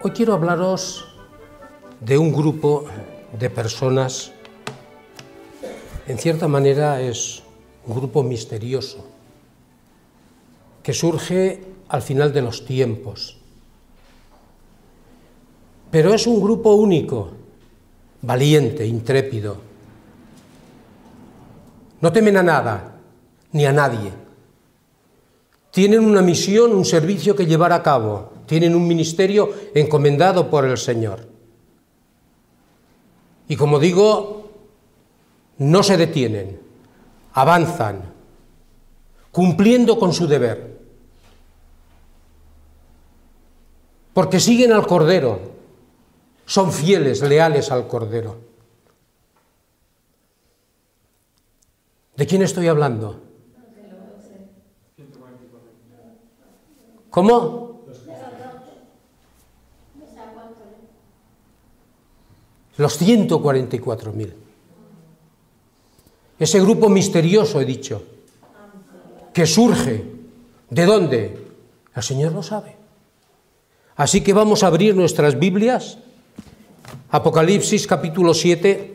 Hoy quiero hablaros de un grupo de personas, en cierta manera es un grupo misterioso, que surge al final de los tiempos. Pero es un grupo único, valiente, intrépido. No temen a nada, ni a nadie. Tienen una misión, un servicio que llevar a cabo. Tienen un ministerio encomendado por el Señor. Y como digo, no se detienen, avanzan, cumpliendo con su deber. Porque siguen al Cordero, son fieles, leales al Cordero. ¿De quién estoy hablando? ¿Cómo? Los 144.000. Ese grupo misterioso, he dicho, que surge. ¿De dónde? El Señor lo sabe. Así que vamos a abrir nuestras Biblias, Apocalipsis capítulo 7,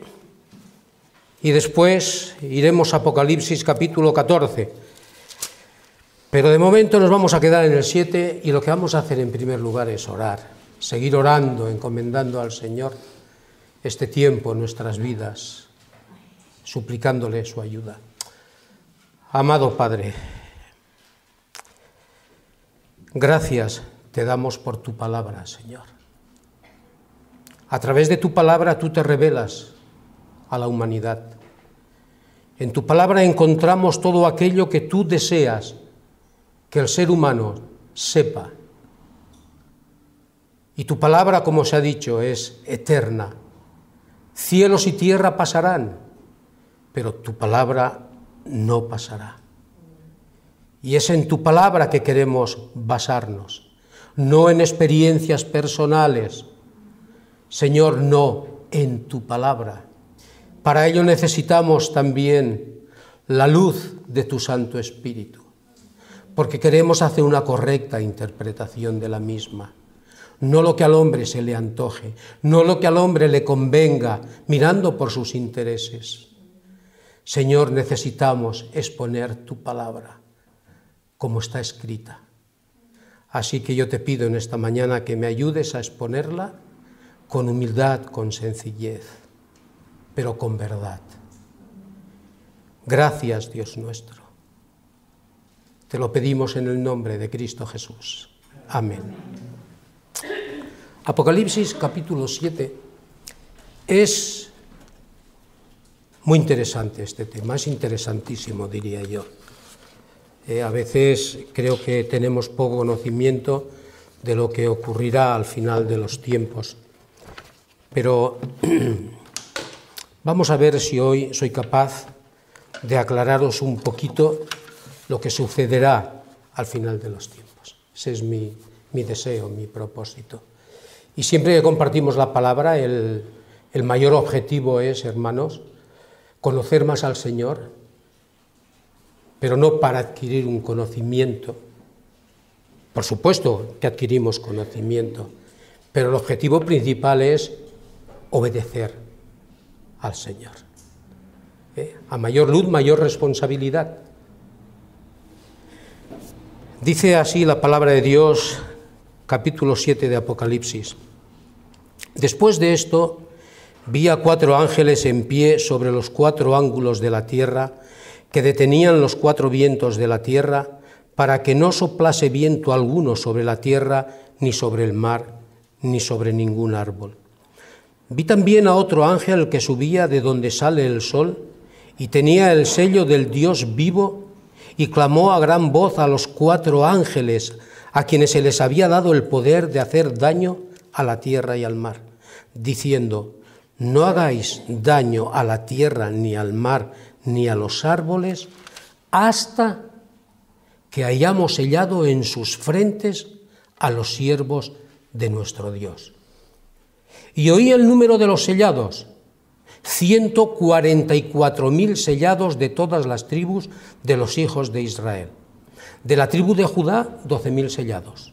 y después iremos a Apocalipsis capítulo 14. Pero de momento nos vamos a quedar en el 7 y lo que vamos a hacer en primer lugar es orar, seguir orando, encomendando al Señor este tiempo en nuestras vidas, suplicándole su ayuda. Amado Padre, gracias te damos por tu palabra, Señor. A través de tu palabra tú te revelas a la humanidad. En tu palabra encontramos todo aquello que tú deseas que el ser humano sepa. Y tu palabra, como se ha dicho, es eterna. Cielos y tierra pasarán, pero tu palabra no pasará. Y es en tu palabra que queremos basarnos, no en experiencias personales. Señor, no, en tu palabra. Para ello necesitamos también la luz de tu Santo Espíritu, porque queremos hacer una correcta interpretación de la misma. No lo que al hombre se le antoje, no lo que al hombre le convenga, mirando por sus intereses. Señor, necesitamos exponer tu palabra, como está escrita. Así que yo te pido en esta mañana que me ayudes a exponerla con humildad, con sencillez, pero con verdad. Gracias, Dios nuestro. Te lo pedimos en el nombre de Cristo Jesús. Amén. Apocalipsis capítulo 7 es muy interesante este tema, es interesantísimo, diría yo. A veces creo que tenemos poco conocimiento de lo que ocurrirá al final de los tiempos. Pero vamos a ver si hoy soy capaz de aclararos un poquito lo que sucederá al final de los tiempos. Ese es mi deseo, mi propósito. Y siempre que compartimos la palabra, el mayor objetivo es, hermanos, conocer más al Señor, pero no para adquirir un conocimiento. Por supuesto que adquirimos conocimiento, pero el objetivo principal es obedecer al Señor. A mayor luz, mayor responsabilidad. Dice así la palabra de Dios, capítulo 7 de Apocalipsis. Después de esto, vi a 4 ángeles en pie sobre los 4 ángulos de la tierra, que detenían los 4 vientos de la tierra, para que no soplase viento alguno sobre la tierra, ni sobre el mar, ni sobre ningún árbol. Vi también a otro ángel que subía de donde sale el sol, y tenía el sello del Dios vivo, y clamó a gran voz a los 4 ángeles, a quienes se les había dado el poder de hacer daño a la tierra y al mar, diciendo: no hagáis daño a la tierra, ni al mar, ni a los árboles, hasta que hayamos sellado en sus frentes a los siervos de nuestro Dios. Y oí el número de los sellados, 144.000 sellados de todas las tribus de los hijos de Israel. De la tribu de Judá, 12.000 sellados.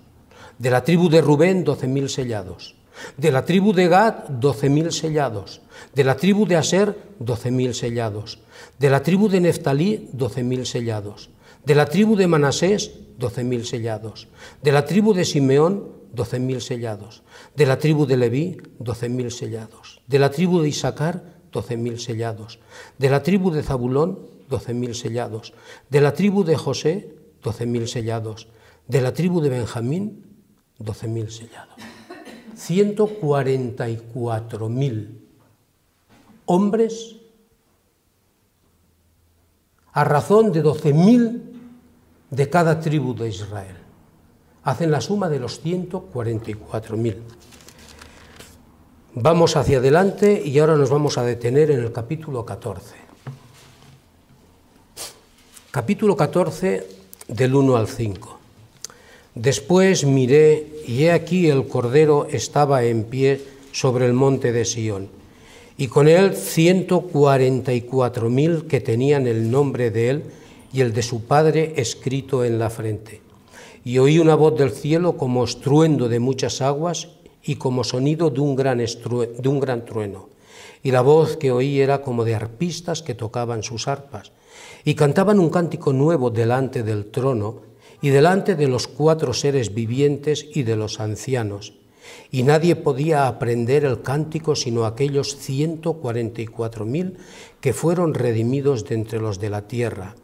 De la tribu de Rubén, 12.000 sellados. De la tribu de Gad, 12.000 sellados. De la tribu de Aser, 12.000 sellados. De la tribu de Neftalí, 12.000 sellados. De la tribu de Manasés, 12.000 sellados. De la tribu de Simeón, 12.000 sellados. De la tribu de Leví, 12.000 sellados. De la tribu de Isaacar, 12.000 sellados. De la tribu de Zabulón, 12.000 sellados. De la tribu de José, 12.000 sellados. De la tribu de Benjamín, 12.000 sellados. 144.000 hombres a razón de 12.000 de cada tribu de Israel. Hacen la suma de los 144.000. Vamos hacia adelante y ahora nos vamos a detener en el capítulo 14. Capítulo 14 del 1 al 5. Después miré, y he aquí el Cordero estaba en pie sobre el monte de Sión, y con él 144.000 que tenían el nombre de él y el de su padre escrito en la frente. Y oí una voz del cielo como estruendo de muchas aguas y como sonido de un gran trueno. Y la voz que oí era como de arpistas que tocaban sus arpas, y cantaban un cántico nuevo delante del trono, y delante de los 4 seres vivientes y de los ancianos. Y nadie podía aprender el cántico sino aquellos 144.000 que fueron redimidos de entre los de la tierra.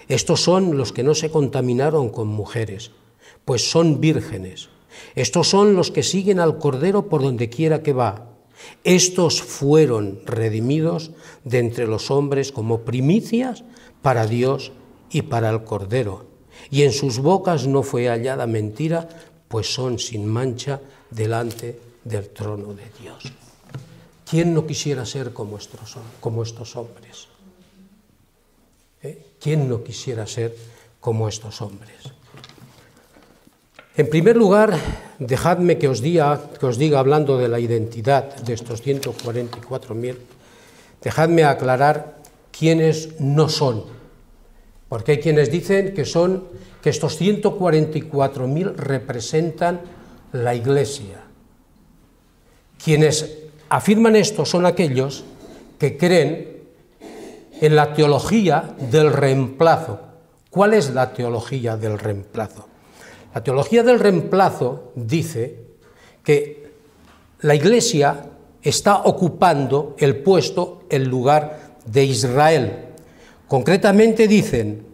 Estos son los que no se contaminaron con mujeres, pues son vírgenes. Estos son los que siguen al Cordero por donde quiera que va. Estos fueron redimidos de entre los hombres como primicias para Dios y para el Cordero. Y en sus bocas no fue hallada mentira, pues son sin mancha delante del trono de Dios. ¿Quién no quisiera ser como estos hombres? ¿Quién no quisiera ser como estos hombres? En primer lugar, dejadme que os diga, hablando de la identidad de estos 144.000, dejadme aclarar quiénes no son. Porque hay quienes dicen que estos 144.000 representan la Iglesia. Quienes afirman esto son aquellos que creen en la teología del reemplazo. ¿Cuál es la teología del reemplazo? La teología del reemplazo dice que la Iglesia está ocupando el puesto, el lugar de Israel. Concretamente dicen,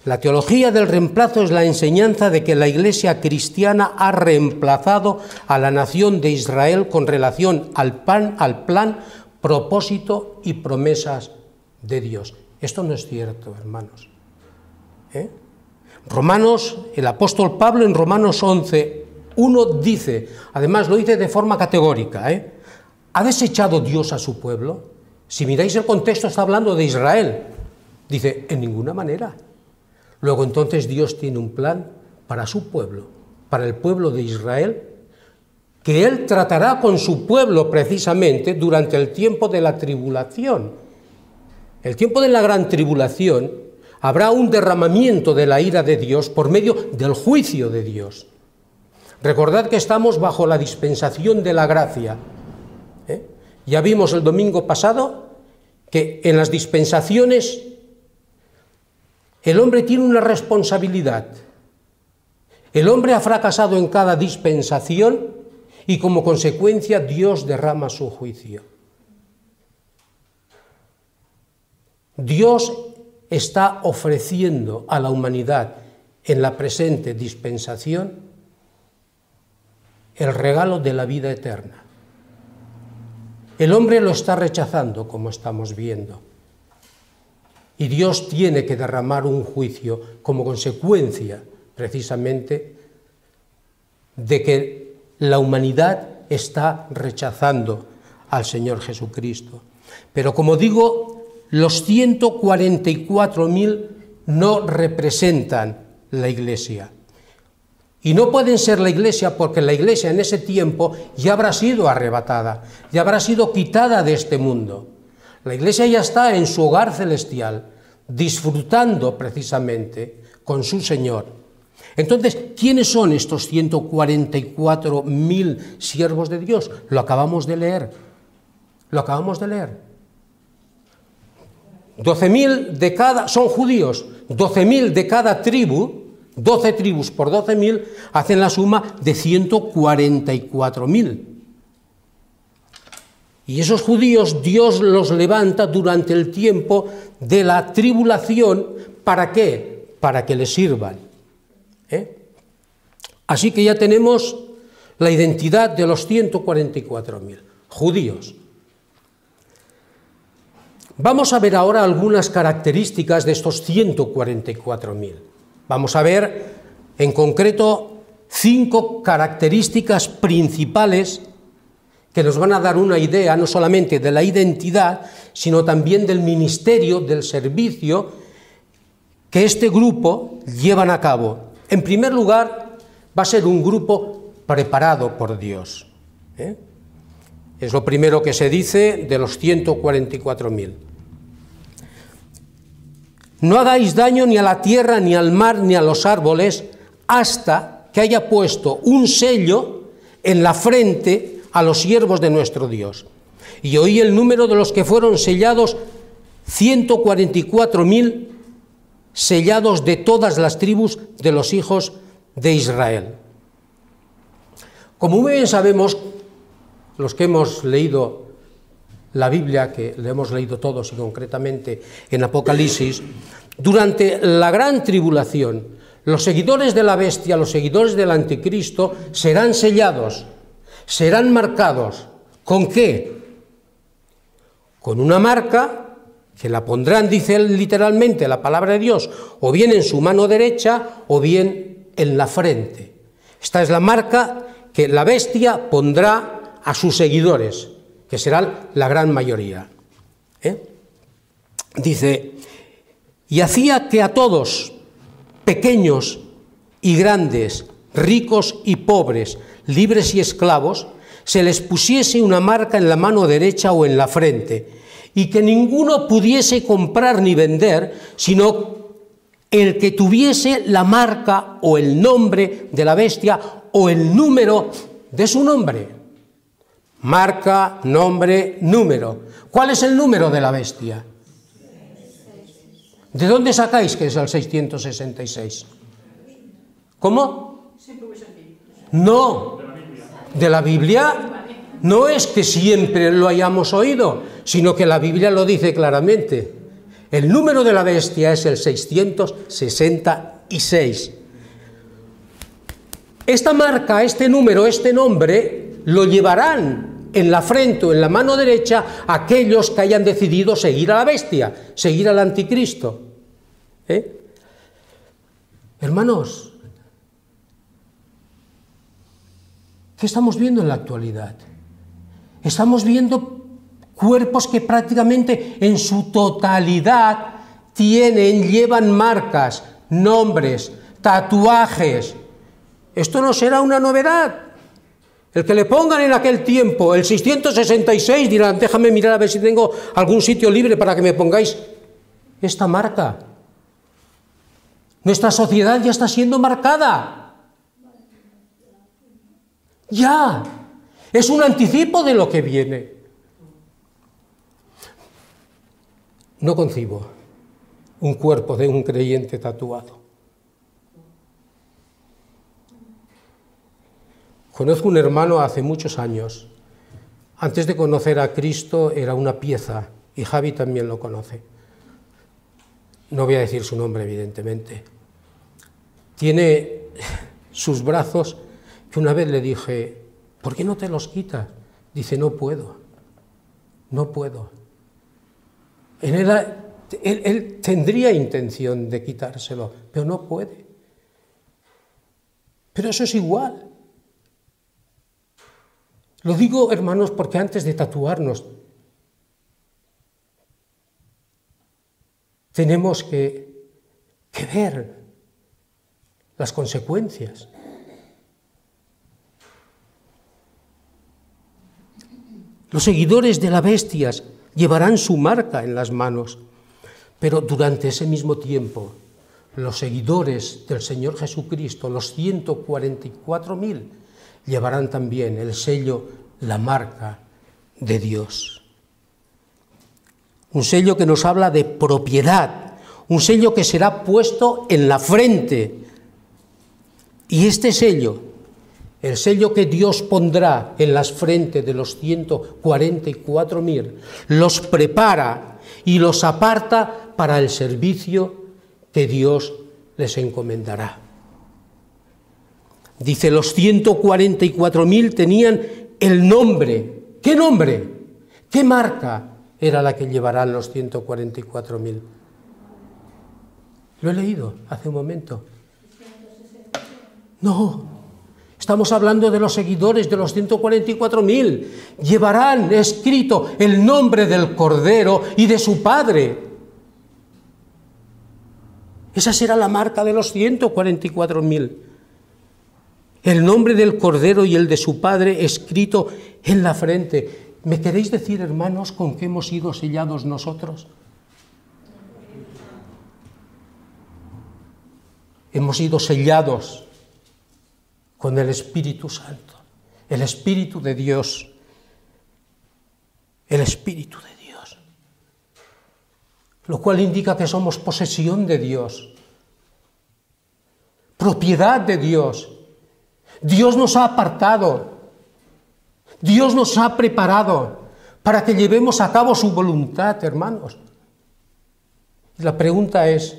la teología del reemplazo es la enseñanza de que la Iglesia cristiana ha reemplazado a la nación de Israel con relación al plan, propósito y promesas de Dios. Esto no es cierto, hermanos. El apóstol Pablo en Romanos 11:1 dice, además lo dice de forma categórica, ¿ha desechado Dios a su pueblo? Si miráis el contexto está hablando de Israel. Dice, en ninguna manera. Luego entonces Dios tiene un plan para su pueblo, para el pueblo de Israel, que Él tratará con su pueblo precisamente durante el tiempo de la tribulación. El tiempo de la gran tribulación habrá un derramamiento de la ira de Dios por medio del juicio de Dios. Recordad que estamos bajo la dispensación de la gracia. Ya vimos el domingo pasado que en las dispensaciones el hombre tiene una responsabilidad. El hombre ha fracasado en cada dispensación y como consecuencia Dios derrama su juicio. Dios está ofreciendo a la humanidad en la presente dispensación el regalo de la vida eterna. El hombre lo está rechazando, como estamos viendo. Y Dios tiene que derramar un juicio como consecuencia, precisamente, de que la humanidad está rechazando al Señor Jesucristo. Pero como digo, los 144.000 no representan la Iglesia. Y no pueden ser la Iglesia porque la Iglesia en ese tiempo ya habrá sido arrebatada, ya habrá sido quitada de este mundo. La Iglesia ya está en su hogar celestial, disfrutando precisamente con su Señor. Entonces, ¿quiénes son estos 144.000 siervos de Dios? Lo acabamos de leer. Lo acabamos de leer. 12.000 de cada, son judíos, 12.000 de cada tribu, 12 tribus por 12.000, hacen la suma de 144.000. Y esos judíos Dios los levanta durante el tiempo de la tribulación, ¿para qué? Para que les sirvan. Así que ya tenemos la identidad de los 144.000 judíos. Vamos a ver ahora algunas características de estos 144.000. Vamos a ver en concreto 5 características principales que nos van a dar una idea no solamente de la identidad, sino también del ministerio, del servicio que este grupo llevan a cabo. En primer lugar, va a ser un grupo preparado por Dios. Es lo primero que se dice de los 144.000. No hagáis daño ni a la tierra, ni al mar, ni a los árboles, hasta que haya puesto un sello en la frente a los siervos de nuestro Dios. Y oí el número de los que fueron sellados, 144.000 sellados de todas las tribus de los hijos de Israel. Como muy bien sabemos, los que hemos leído la Biblia, que la hemos leído todos y concretamente en Apocalipsis, durante la gran tribulación, los seguidores de la bestia, los seguidores del anticristo, serán sellados, serán marcados. ¿Con qué? Con una marca que la pondrán, dice literalmente la palabra de Dios, o bien en su mano derecha o bien en la frente. Esta es la marca que la bestia pondrá a sus seguidores, que serán la gran mayoría. Dice, y hacía que a todos, pequeños y grandes, ricos y pobres, libres y esclavos, se les pusiese una marca en la mano derecha o en la frente, y que ninguno pudiese comprar ni vender, sino el que tuviese la marca o el nombre de la bestia o el número de su nombre. Marca, nombre, número. ¿Cuál es el número de la bestia? ¿De dónde sacáis que es el 666? ¿Cómo? No, de la Biblia. No es que siempre lo hayamos oído, sino que la Biblia lo dice claramente. El número de la bestia es el 666. Esta marca, este número, este nombre, lo llevarán en la frente o en la mano derecha aquellos que hayan decidido seguir a la bestia, seguir al anticristo. Hermanos, ¿qué estamos viendo en la actualidad? Estamos viendo cuerpos que prácticamente en su totalidad llevan marcas, nombres, tatuajes. Esto no será una novedad. El que le pongan en aquel tiempo el 666 dirán, déjame mirar a ver si tengo algún sitio libre para que me pongáis esta marca. Nuestra sociedad ya está siendo marcada. Ya. Es un anticipo de lo que viene. No concibo un cuerpo de un creyente tatuado. Conozco un hermano hace muchos años. Antes de conocer a Cristo era una pieza, y Javi también lo conoce. No voy a decir su nombre, evidentemente. Tiene sus brazos que una vez le dije, ¿por qué no te los quitas? Dice, no puedo, no puedo. Él tendría intención de quitárselo, pero no puede. Pero eso es igual. Lo digo, hermanos, porque antes de tatuarnos tenemos que ver las consecuencias. Los seguidores de la bestia llevarán su marca en las manos, pero durante ese mismo tiempo los seguidores del Señor Jesucristo, los 144.000, llevarán también el sello, la marca de Dios. Un sello que nos habla de propiedad, un sello que será puesto en la frente. Y este sello, el sello que Dios pondrá en las frentes de los 144.000, los prepara y los aparta para el servicio que Dios les encomendará. Dice, los 144.000 tenían el nombre. ¿Qué nombre? ¿Qué marca era la que llevarán los 144.000? Lo he leído hace un momento. No, estamos hablando de los seguidores de los 144.000. Llevarán escrito el nombre del Cordero y de su Padre. Esa será la marca de los 144.000. El nombre del Cordero y el de su Padre escrito en la frente. ¿Me queréis decir, hermanos, con qué hemos sido sellados nosotros? Hemos sido sellados con el Espíritu Santo, el Espíritu de Dios, el Espíritu de Dios, lo cual indica que somos posesión de Dios, propiedad de Dios. Dios nos ha apartado, Dios nos ha preparado para que llevemos a cabo su voluntad, hermanos. Y la pregunta es,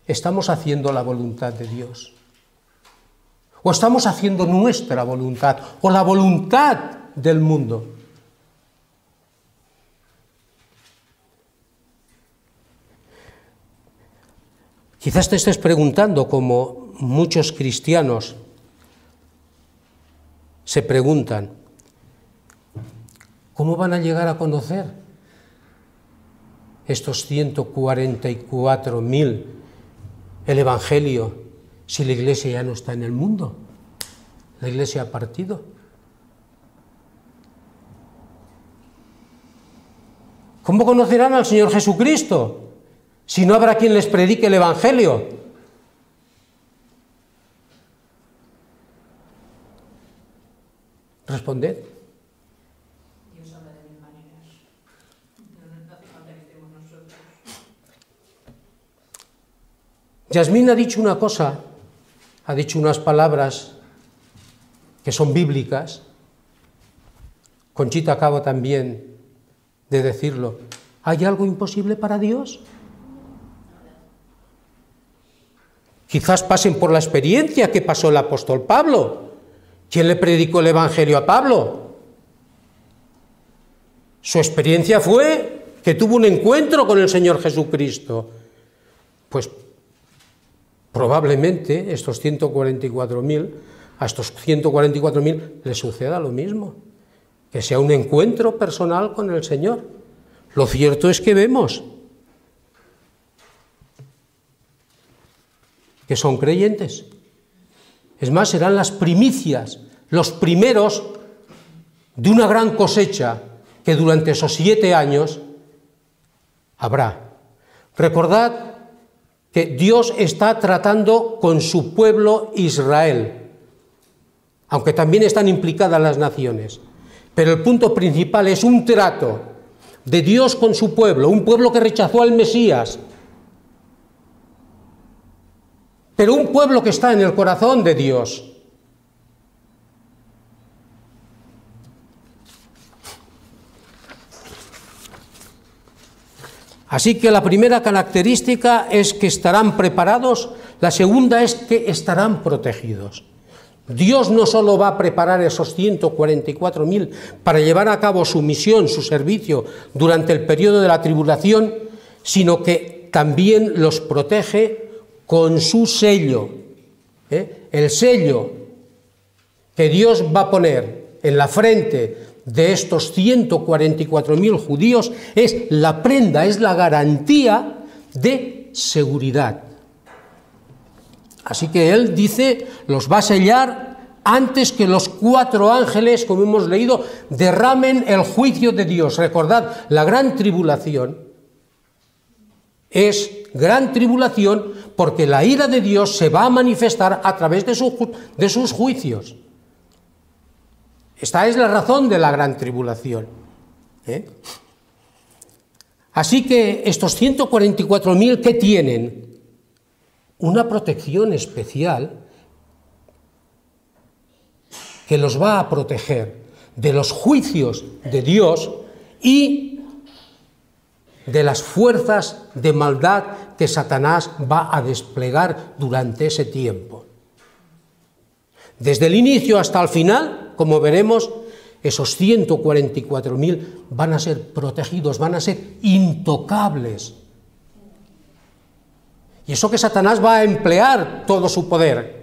¿estamos haciendo la voluntad de Dios? ¿O estamos haciendo nuestra voluntad o la voluntad del mundo? Quizás te estés preguntando, como muchos cristianos se preguntan, ¿cómo van a llegar a conocer estos 144.000 el Evangelio si la Iglesia ya no está en el mundo? La Iglesia ha partido. ¿Cómo conocerán al Señor Jesucristo si no habrá quien les predique el Evangelio? Responded. Dios habla de mil maneras. No hace falta que estemos nosotros. Yasmín ha dicho una cosa, ha dicho unas palabras que son bíblicas. Conchita acaba también de decirlo. ¿Hay algo imposible para Dios? Quizás pasen por la experiencia que pasó el apóstol Pablo. ¿Quién le predicó el Evangelio a Pablo? Su experiencia fue que tuvo un encuentro con el Señor Jesucristo. Pues probablemente estos 144.000, a estos 144.000 les suceda lo mismo, que sea un encuentro personal con el Señor. Lo cierto es que vemos que son creyentes. Es más, serán las primicias, los primeros de una gran cosecha que durante esos 7 años habrá. Recordad que Dios está tratando con su pueblo Israel, aunque también están implicadas las naciones. Pero el punto principal es un trato de Dios con su pueblo, un pueblo que rechazó al Mesías, pero un pueblo que está en el corazón de Dios. Así que la primera característica es que estarán preparados, la segunda es que estarán protegidos. Dios no solo va a preparar esos 144.000 para llevar a cabo su misión, su servicio durante el periodo de la tribulación, sino que también los protege con su sello. El sello que Dios va a poner en la frente de estos 144.000 judíos es la prenda, es la garantía de seguridad. Así que él dice, los va a sellar antes que los 4 ángeles, como hemos leído, derramen el juicio de Dios. Recordad, la gran tribulación Es gran tribulación porque la ira de Dios se va a manifestar a través de sus juicios. Esta es la razón de la gran tribulación. Así que estos 144.000, ¿qué tienen? Una protección especial que los va a proteger de los juicios de Dios y de las fuerzas de maldad que Satanás va a desplegar durante ese tiempo. Desde el inicio hasta el final, como veremos, esos 144.000 van a ser protegidos, van a ser intocables. Y eso que Satanás va a emplear todo su poder,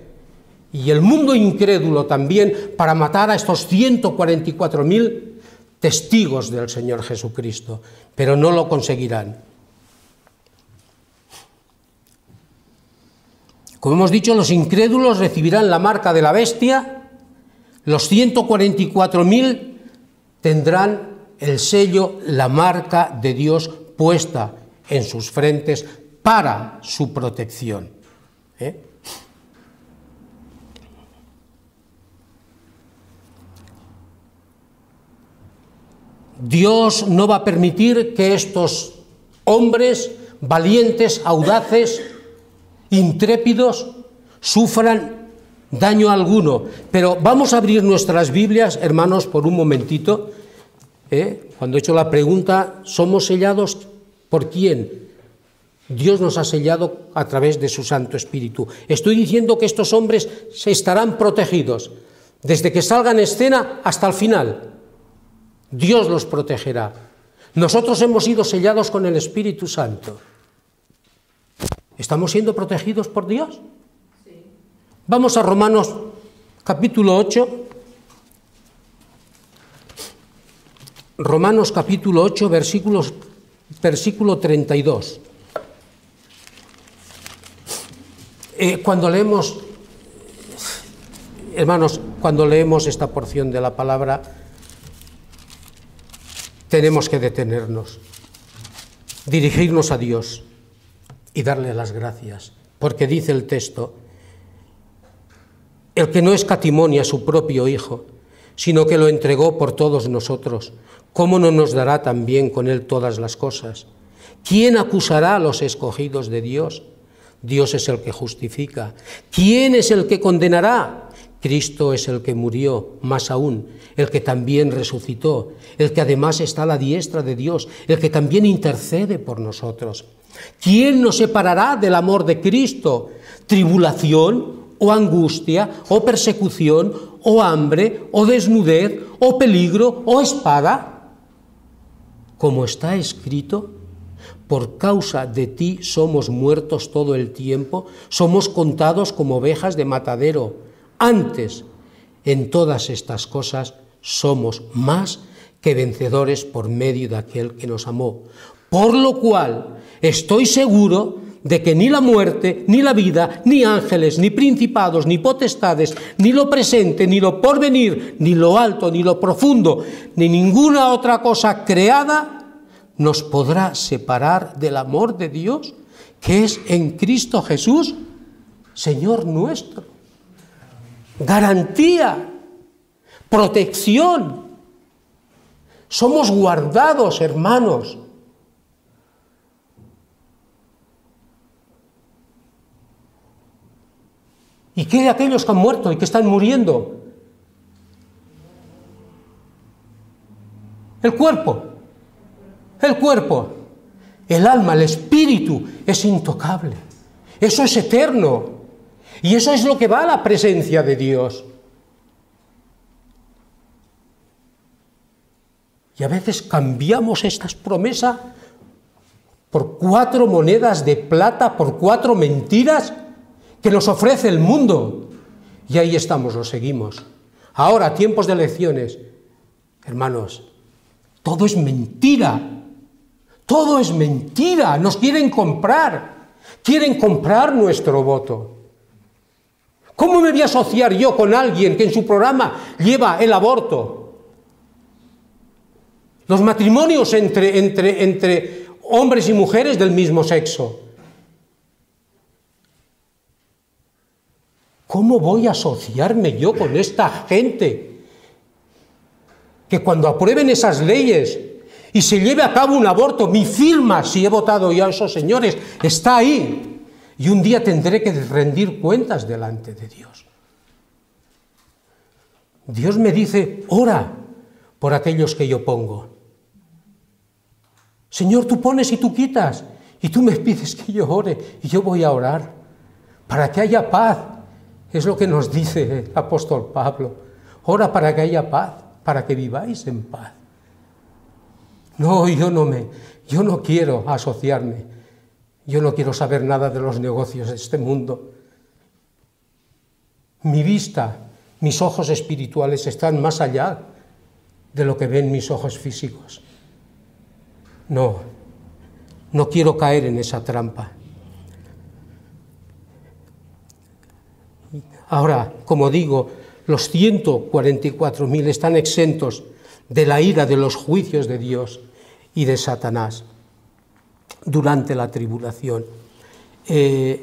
y el mundo incrédulo también, para matar a estos 144.000 testigos del Señor Jesucristo, pero no lo conseguirán. Como hemos dicho, los incrédulos recibirán la marca de la bestia, los 144.000 tendrán el sello, la marca de Dios puesta en sus frentes para su protección. Dios no va a permitir que estos hombres valientes, audaces, intrépidos, sufran daño alguno. Pero vamos a abrir nuestras Biblias, hermanos, por un momentito. Cuando he hecho la pregunta, ¿somos sellados por quién? Dios nos ha sellado a través de su Santo Espíritu. Estoy diciendo que estos hombres se estarán protegidos desde que salgan en escena hasta el final. Dios los protegerá. Nosotros hemos sido sellados con el Espíritu Santo. ¿Estamos siendo protegidos por Dios? Sí. Vamos a Romanos capítulo 8. Romanos capítulo 8, versículo 32. Cuando leemos, hermanos, cuando leemos esta porción de la palabra, tenemos que detenernos, dirigirnos a Dios y darle las gracias, porque dice el texto: el que no escatimó a su propio Hijo, sino que lo entregó por todos nosotros, ¿cómo no nos dará también con él todas las cosas? ¿Quién acusará a los escogidos de Dios? Dios es el que justifica. ¿Quién es el que condenará? Cristo es el que murió, más aún, el que también resucitó, el que además está a la diestra de Dios, el que también intercede por nosotros. ¿Quién nos separará del amor de Cristo? ¿Tribulación, o angustia, o persecución, o hambre, o desnudez, o peligro, o espada? Como está escrito: por causa de ti somos muertos todo el tiempo, somos contados como ovejas de matadero. Antes, en todas estas cosas, somos más que vencedores por medio de aquel que nos amó. Por lo cual, estoy seguro de que ni la muerte, ni la vida, ni ángeles, ni principados, ni potestades, ni lo presente, ni lo porvenir, ni lo alto, ni lo profundo, ni ninguna otra cosa creada nos podrá separar del amor de Dios, que es en Cristo Jesús, Señor nuestro. Garantía, protección. Somos guardados, hermanos. ¿Y qué de aquellos que han muerto y que están muriendo? El cuerpo, el alma, el espíritu es intocable. Eso es eterno. Y eso es lo que va a la presencia de Dios. Y a veces cambiamos estas promesas por 4 monedas de plata, por 4 mentiras que nos ofrece el mundo. Y ahí estamos, lo seguimos. Ahora, tiempos de elecciones, hermanos, todo es mentira. Todo es mentira. Nos quieren comprar nuestro voto. ¿Cómo me voy a asociar yo con alguien que en su programa lleva el aborto? Los matrimonios entre hombres y mujeres del mismo sexo. ¿Cómo voy a asociarme yo con esta gente? Que cuando aprueben esas leyes y se lleve a cabo un aborto, mi firma, si he votado ya a esos señores, está ahí. Y un día tendré que rendir cuentas delante de Dios. Dios me dice, ora por aquellos que yo pongo. Señor, tú pones y tú quitas, y tú me pides que yo ore, y yo voy a orar, para que haya paz. Es lo que nos dice el apóstol Pablo. Ora para que haya paz, para que viváis en paz. No, yo no quiero asociarme. Yo no quiero saber nada de los negocios de este mundo. Mi vista, mis ojos espirituales están más allá de lo que ven mis ojos físicos. No quiero caer en esa trampa. Ahora, como digo, los 144.000 están exentos de la ira de los juicios de Dios y de Satanás durante la tribulación. Y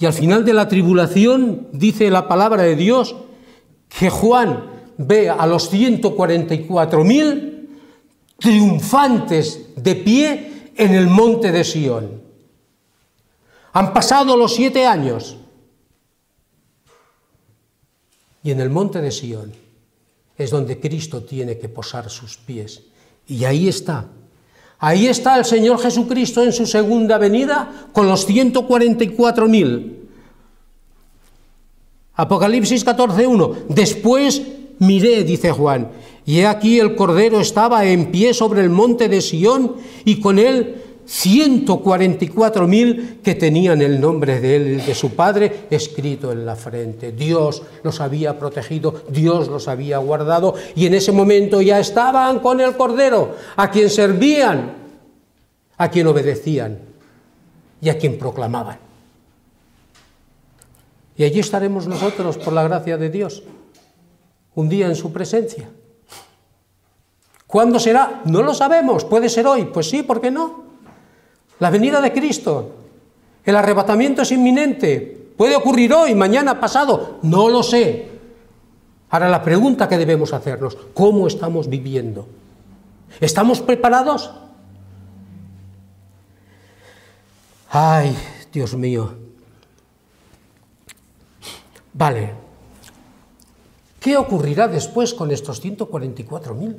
al final de la tribulación dice la palabra de Dios que Juan ve a los 144.000 triunfantes de pie en el monte de Sión. Han pasado los 7 años. Y en el monte de Sión es donde Cristo tiene que posar sus pies. Y ahí está. Ahí está el Señor Jesucristo en su segunda venida con los 144.000. Apocalipsis 14:1. Después miré, dice Juan, y he aquí el Cordero estaba en pie sobre el monte de Sión y con él 144.000 que tenían el nombre de él y de su Padre escrito en la frente. Dios los había protegido, Dios los había guardado y en ese momento ya estaban con el Cordero, a quien servían, a quien obedecían y a quien proclamaban. Y allí estaremos nosotros por la gracia de Dios, un día en su presencia. ¿Cuándo será? No lo sabemos. ¿Puede ser hoy? Pues sí, ¿por qué no? La venida de Cristo, el arrebatamiento es inminente. ¿Puede ocurrir hoy, mañana, pasado? No lo sé. Ahora la pregunta que debemos hacernos, ¿cómo estamos viviendo? ¿Estamos preparados? Ay, Dios mío. Vale. ¿Qué ocurrirá después con estos 144.000?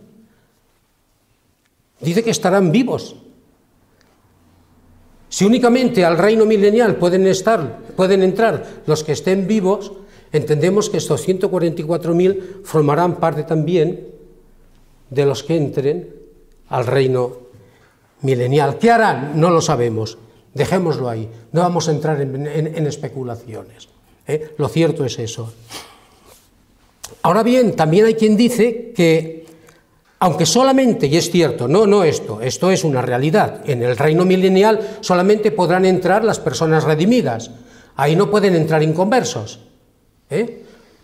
Dice que estarán vivos. Si únicamente al reino milenial pueden entrar los que estén vivos, entendemos que estos 144.000 formarán parte también de los que entren al reino milenial. ¿Qué harán? No lo sabemos. Dejémoslo ahí. No vamos a entrar en especulaciones. Lo cierto es eso. Ahora bien, también hay quien dice que aunque solamente, y es cierto, esto es una realidad, en el reino milenial solamente podrán entrar las personas redimidas, ahí no pueden entrar inconversos.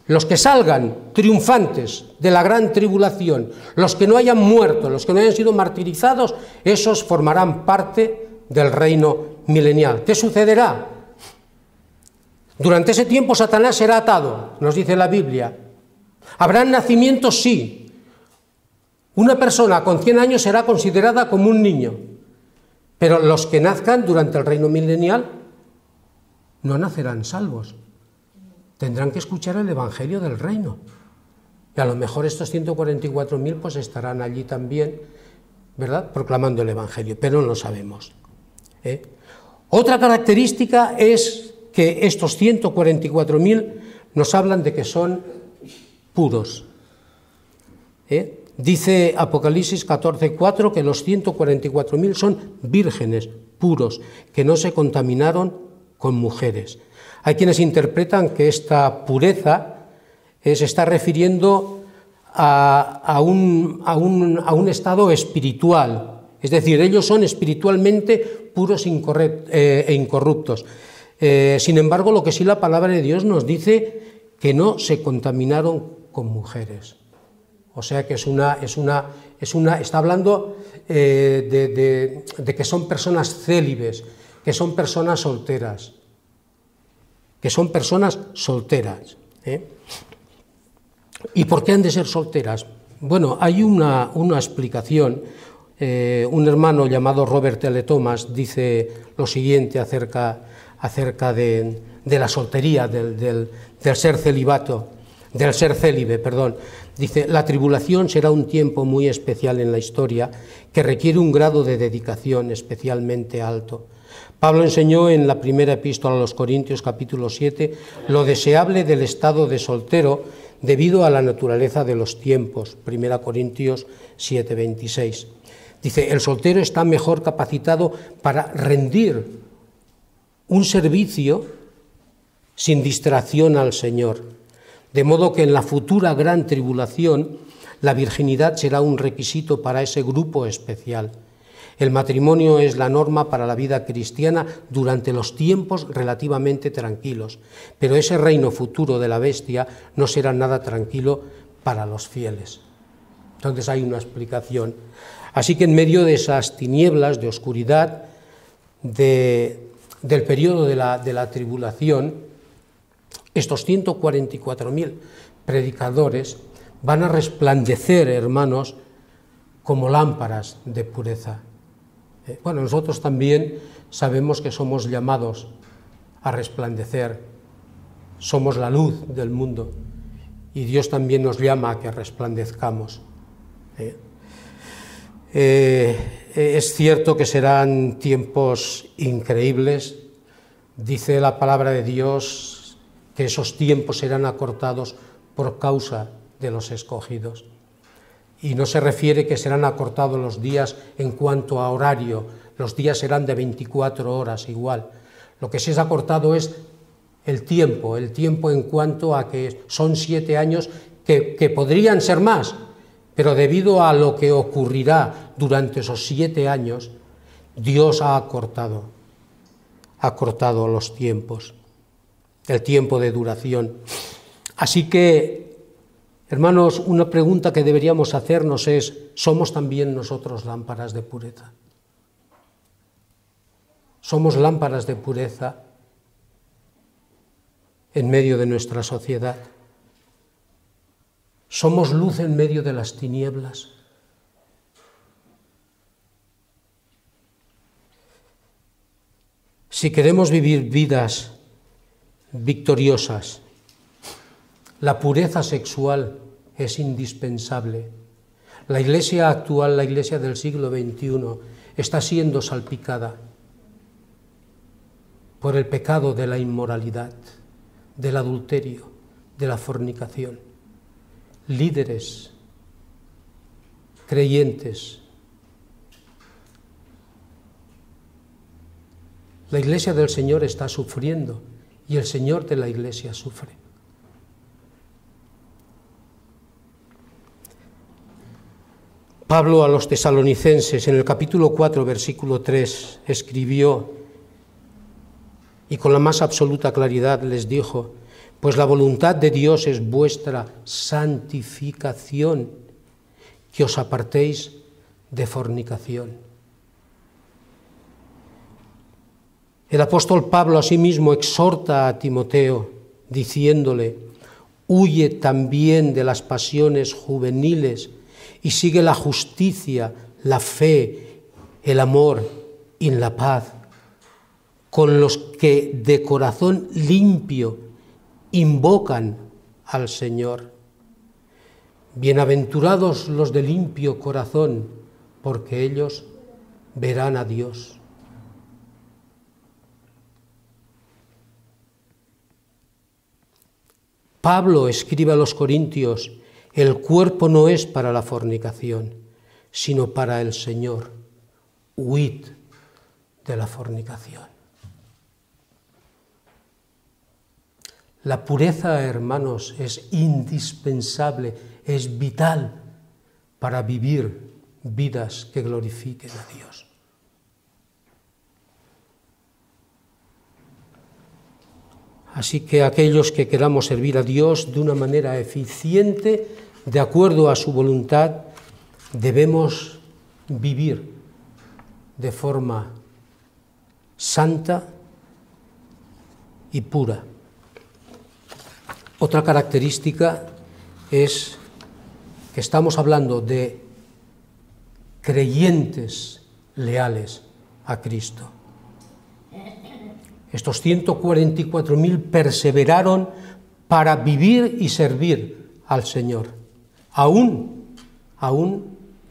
Los que salgan triunfantes de la gran tribulación, los que no hayan muerto, los que no hayan sido martirizados, esos formarán parte del reino milenial. ¿Qué sucederá? Durante ese tiempo Satanás será atado, nos dice la Biblia. ¿Habrán nacimientos? Sí. Una persona con 100 años será considerada como un niño, pero los que nazcan durante el reino milenial no nacerán salvos. Tendrán que escuchar el evangelio del reino. Y a lo mejor estos 144.000 pues estarán allí también, ¿verdad?, proclamando el evangelio, pero no lo sabemos. Otra característica es que estos 144.000 nos hablan de que son puros. Dice Apocalipsis 14:4 que los 144.000 son vírgenes, puros, que no se contaminaron con mujeres. Hay quienes interpretan que esta pureza se está refiriendo a un estado espiritual, es decir, ellos son espiritualmente puros e incorruptos. Sin embargo, lo que sí la palabra de Dios nos dice que no se contaminaron con mujeres. O sea que está hablando de que son personas célibes, que son personas solteras, ¿Y por qué han de ser solteras? Bueno, hay una explicación. Un hermano llamado Robert L. Thomas dice lo siguiente acerca de la soltería, del ser célibe. Dice: la tribulación será un tiempo muy especial en la historia que requiere un grado de dedicación especialmente alto. Pablo enseñó en la primera epístola a los Corintios, capítulo 7, lo deseable del estado de soltero debido a la naturaleza de los tiempos, 1 Corintios 7, 26. Dice: el soltero está mejor capacitado para rendir un servicio sin distracción al Señor, de modo que en la futura gran tribulación la virginidad será un requisito para ese grupo especial. El matrimonio es la norma para la vida cristiana durante los tiempos relativamente tranquilos, pero ese reino futuro de la bestia no será nada tranquilo para los fieles. Entonces hay una explicación. Así que en medio de esas tinieblas, de oscuridad, del periodo de la tribulación, estos 144.000 predicadores van a resplandecer, hermanos, como lámparas de pureza. Bueno, nosotros también sabemos que somos llamados a resplandecer, somos la luz del mundo y Dios también nos llama a que resplandezcamos. Es cierto que serán tiempos increíbles. Dice la palabra de Dios que esos tiempos serán acortados por causa de los escogidos. Y no se refiere que serán acortados los días en cuanto a horario, los días serán de 24 horas igual. Lo que sí es acortado es el tiempo en cuanto a que son 7 años que podrían ser más, pero debido a lo que ocurrirá durante esos 7 años, Dios ha acortado los tiempos, el tiempo de duración. Así que, hermanos, una pregunta que deberíamos hacernos es: ¿somos también nosotros lámparas de pureza? ¿Somos lámparas de pureza en medio de nuestra sociedad? ¿Somos luz en medio de las tinieblas? Si queremos vivir vidas victoriosas, la pureza sexual es indispensable. La Iglesia actual, la Iglesia del siglo XXI, está siendo salpicada por el pecado de la inmoralidad, del adulterio, de la fornicación. Líderes, creyentes. La Iglesia del Señor está sufriendo y el Señor de la Iglesia sufre. Pablo a los tesalonicenses, en el capítulo 4, versículo 3, escribió y con la más absoluta claridad les dijo: pues la voluntad de Dios es vuestra santificación, que os apartéis de fornicación. El apóstol Pablo asimismo exhorta a Timoteo diciéndole: huye también de las pasiones juveniles y sigue la justicia, la fe, el amor y la paz, con los que de corazón limpio invocan al Señor. Bienaventurados los de limpio corazón, porque ellos verán a Dios. Pablo escribe a los Corintios: el cuerpo no es para la fornicación, sino para el Señor. Huid de la fornicación. La pureza, hermanos, es indispensable, es vital para vivir vidas que glorifiquen a Dios. Así que aquellos que queramos servir a Dios de una manera eficiente de acuerdo a su voluntad, debemos vivir de forma santa y pura. Otra característica es que estamos hablando de creyentes leales a Cristo. Estos 144.000 perseveraron para vivir y servir al Señor, aún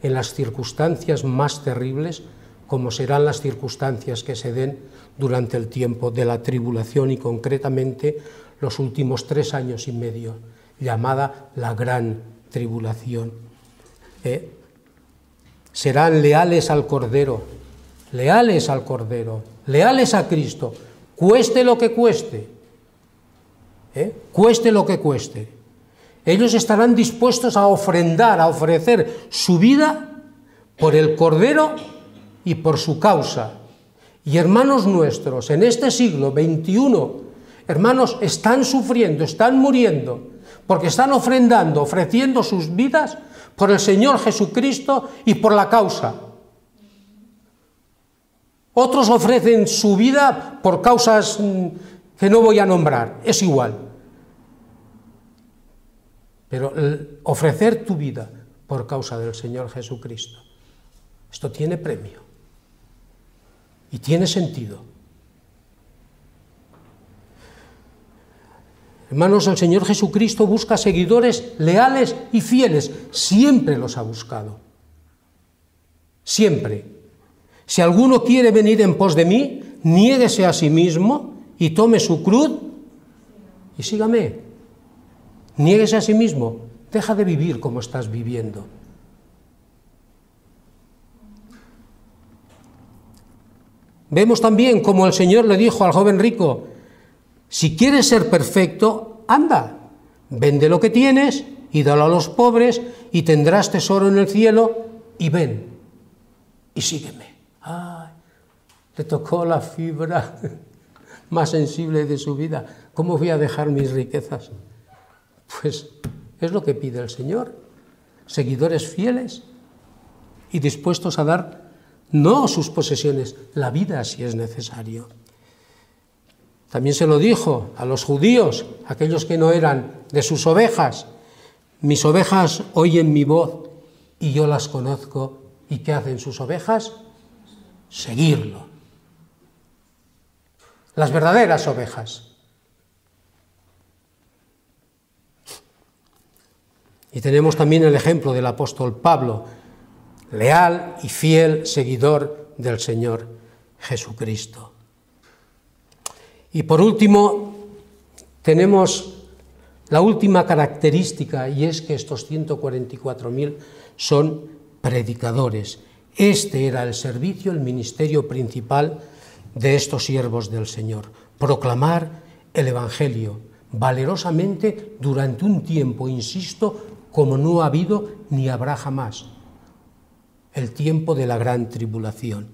en las circunstancias más terribles, como serán las circunstancias que se den durante el tiempo de la tribulación y concretamente los últimos 3 años y medio, llamada la Gran Tribulación. Serán leales al Cordero, leales a Cristo, cueste lo que cueste, cueste lo que cueste. Ellos estarán dispuestos a ofrendar, a ofrecer su vida por el Cordero y por su causa. Y hermanos nuestros, en este siglo XXI, hermanos, están sufriendo, están muriendo, porque están ofreciendo sus vidas por el Señor Jesucristo y por la causa. Otros ofrecen su vida por causas que no voy a nombrar, es igual. Pero ofrecer tu vida por causa del Señor Jesucristo, esto tiene premio y tiene sentido. Hermanos, el Señor Jesucristo busca seguidores leales y fieles, siempre los ha buscado, siempre. Si alguno quiere venir en pos de mí, niéguese a sí mismo y tome su cruz y sígame. Niéguese a sí mismo, deja de vivir como estás viviendo. Vemos también como el Señor le dijo al joven rico: si quieres ser perfecto, anda, vende lo que tienes y dalo a los pobres y tendrás tesoro en el cielo, y ven y sígueme. Ay, le tocó la fibra más sensible de su vida. ¿Cómo voy a dejar mis riquezas? Pues es lo que pide el Señor, seguidores fieles y dispuestos a dar no sus posesiones, la vida si es necesario. También se lo dijo a los judíos, aquellos que no eran de sus ovejas: mis ovejas oyen mi voz y yo las conozco. ¿Y qué hacen sus ovejas? Seguirlo. Las verdaderas ovejas. Y tenemos también el ejemplo del apóstol Pablo, leal y fiel seguidor del Señor Jesucristo. Y por último, tenemos la última característica, y es que estos 144.000 son predicadores. Este era el servicio, el ministerio principal de estos siervos del Señor: proclamar el Evangelio valerosamente durante un tiempo, insisto, como no ha habido ni habrá jamás, el tiempo de la gran tribulación.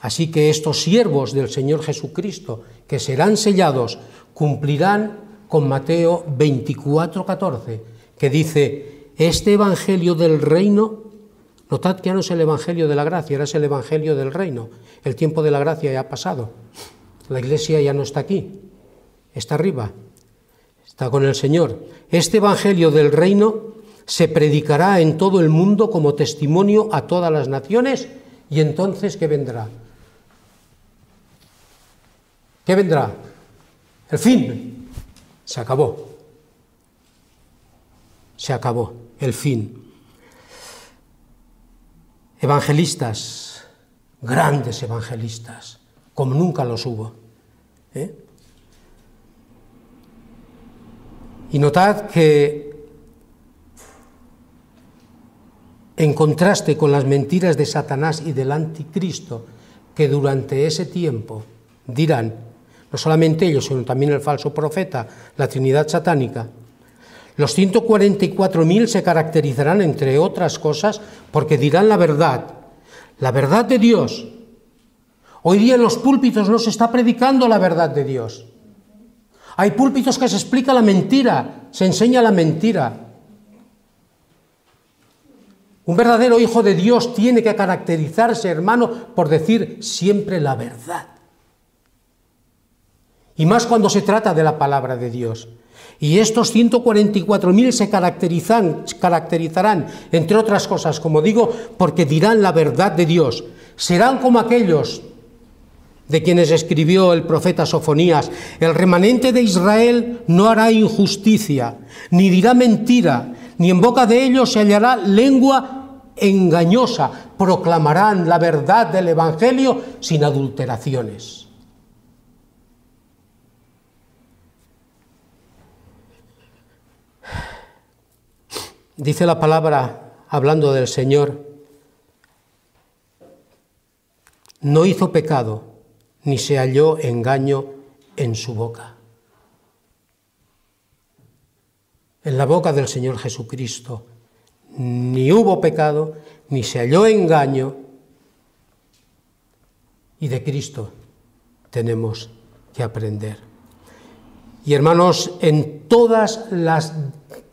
Así que estos siervos del Señor Jesucristo, que serán sellados, cumplirán con Mateo 24:14, que dice: este evangelio del reino, notad que ya no es el evangelio de la gracia, ahora es el evangelio del reino. El tiempo de la gracia ya ha pasado, la iglesia ya no está aquí, está arriba, está con el Señor. Este evangelio del reino se predicará en todo el mundo como testimonio a todas las naciones, y entonces ¿qué vendrá? ¿Qué vendrá? El fin. Se acabó. Se acabó. El fin. Evangelistas, grandes evangelistas, como nunca los hubo. Y notad que, en contraste con las mentiras de Satanás y del anticristo, que durante ese tiempo dirán, no solamente ellos, sino también el falso profeta, la Trinidad satánica, los 144.000 se caracterizarán, entre otras cosas, porque dirán la verdad de Dios. Hoy día en los púlpitos no se está predicando la verdad de Dios. Hay púlpitos que se explica la mentira, se enseña la mentira. Un verdadero hijo de Dios tiene que caracterizarse, hermano, por decir siempre la verdad. Y más cuando se trata de la palabra de Dios. Y estos 144.000 se caracterizarán, entre otras cosas, como digo, porque dirán la verdad de Dios. Serán como aquellos de quienes escribió el profeta Sofonías: el remanente de Israel no hará injusticia, ni dirá mentira, ni en boca de ellos se hallará lengua engañosa, proclamarán la verdad del Evangelio sin adulteraciones. Dice la palabra, hablando del Señor: no hizo pecado, ni se halló engaño en su boca. En la boca del Señor Jesucristo ni hubo pecado, ni se halló engaño, y de Cristo tenemos que aprender. Y hermanos, en todas las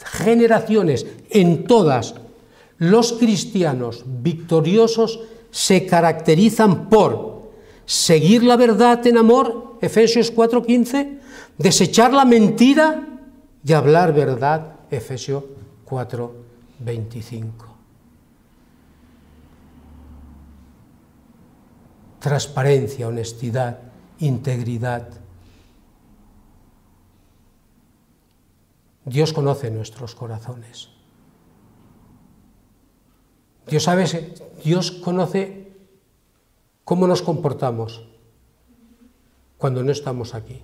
generaciones, en todas, los cristianos victoriosos se caracterizan por seguir la verdad en amor, Efesios 4:15, desechar la mentira y hablar verdad, Efesios 4:25. Transparencia, honestidad, integridad. Dios conoce nuestros corazones. Dios conoce cómo nos comportamos cuando no estamos aquí.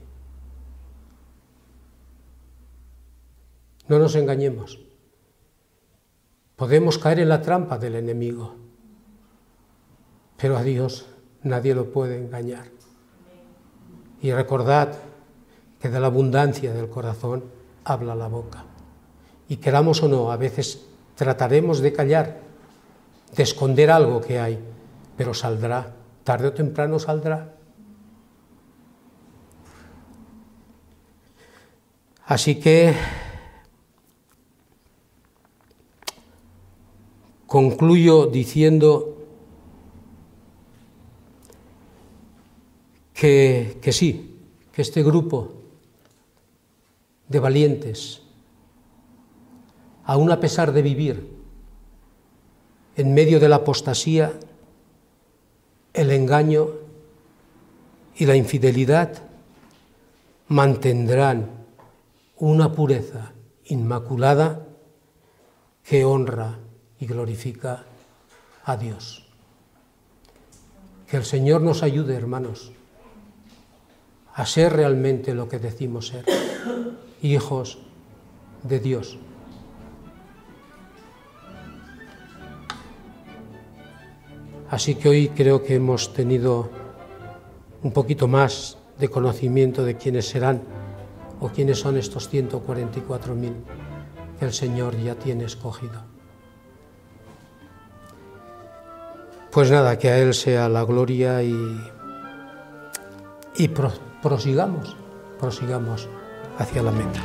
No nos engañemos. Podemos caer en la trampa del enemigo, pero a Dios nadie lo puede engañar. Y recordad que de la abundancia del corazón habla la boca. Y queramos o no, a veces trataremos de callar, de esconder algo que hay, pero saldrá, tarde o temprano saldrá. Así que concluyo diciendo que sí, que este grupo de valientes, aun a pesar de vivir en medio de la apostasía, el engaño y la infidelidad, mantendrán una pureza inmaculada que honra y glorifica a Dios. Que el Señor nos ayude, hermanos, a ser realmente lo que decimos ser, hijos de Dios. Así que hoy creo que hemos tenido un poquito más de conocimiento de quiénes serán o quiénes son estos 144.000 que el Señor ya tiene escogido. Pues nada, que a Él sea la gloria y prosigamos hacia la meta.